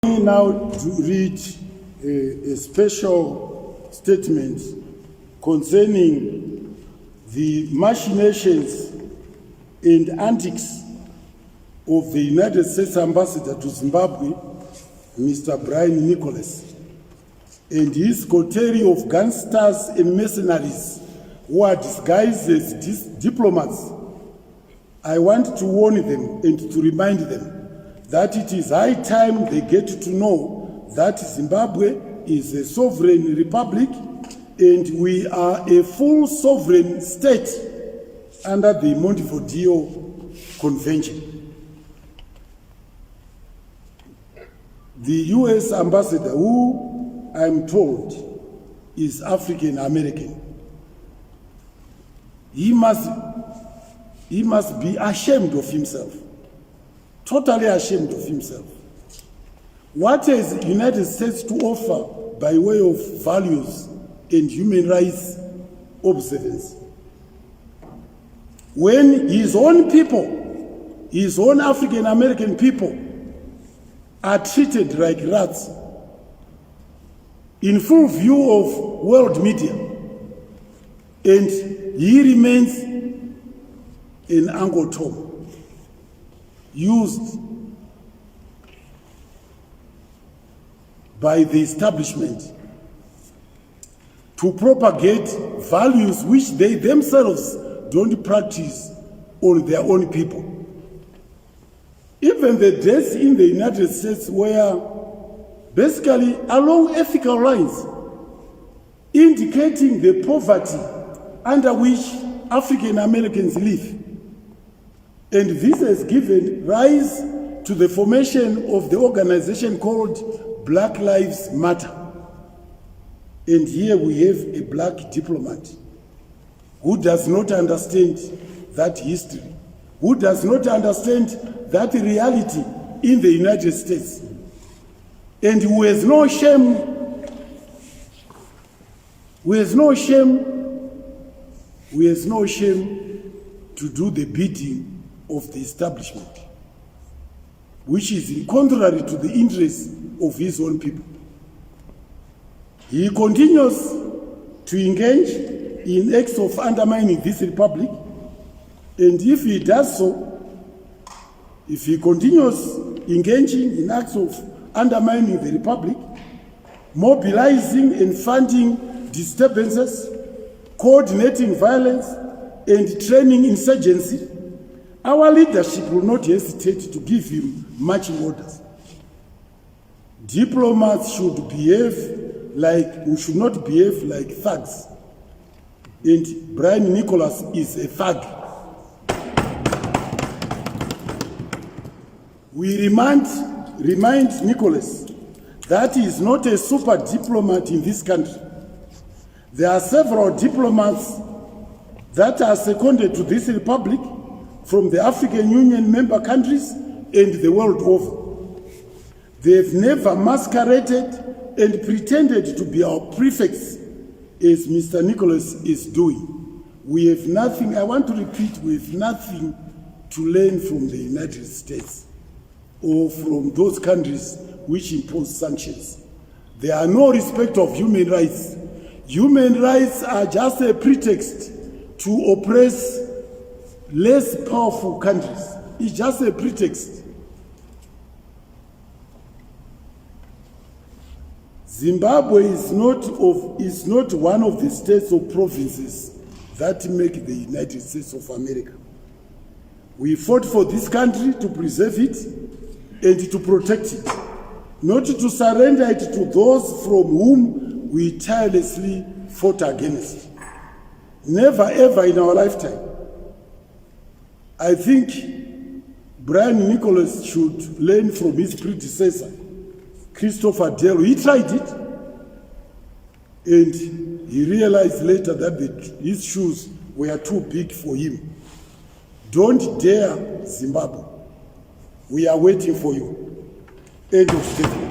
Now to read a special statement concerning the machinations and antics of the United States Ambassador to Zimbabwe, Mr. Brian Nicholas, and his coterie of gangsters and mercenaries who are disguised as diplomats. I want to warn them and to remind them that it is high time they get to know that Zimbabwe is a sovereign republic and we are a full sovereign state under the Montevideo Convention. The US ambassador, who I'm told is African American, he must be ashamed of himself. Totally ashamed of himself. What has the United States to offer by way of values and human rights observance? When his own people, his own African American people, are treated like rats in full view of world media, and he remains an Uncle Tom, used by the establishment to propagate values which they themselves don't practice on their own people. Even the deaths in the United States were basically along ethical lines, indicating the poverty under which African Americans live. And this has given rise to the formation of the organization called Black Lives Matter. And here we have a black diplomat who does not understand that history, who does not understand that reality in the United States, and who has no shame, to do the bidding of the establishment, which is contrary to the interests of his own people. He continues to engage in acts of undermining this republic, and if he does so, if he continues engaging in acts of undermining the republic, mobilizing and funding disturbances, coordinating violence, and training insurgency, our leadership will not hesitate to give him marching orders. Diplomats should not behave like thugs. And Brian Nicholas is a thug. We remind Nicholas that he is not a super diplomat in this country. There are several diplomats that are seconded to this republic from the African Union member countries and the world over. They have never masqueraded and pretended to be our prefects as Mr. Nicholas is doing. We have nothing, I want to repeat, we have nothing to learn from the United States or from those countries which impose sanctions. There are no respect of human rights. Human rights are just a pretext to oppress less powerful countries. It's just a pretext. Zimbabwe is not one of the states or provinces that make the United States of America. We fought for this country to preserve it and to protect it, not to surrender it to those from whom we tirelessly fought against. Never ever in our lifetime. I think Brian Nicholas should learn from his predecessor, Christopher Delo. He tried it, and he realized later that his shoes were too big for him. Don't dare Zimbabwe. We are waiting for you. End of statement.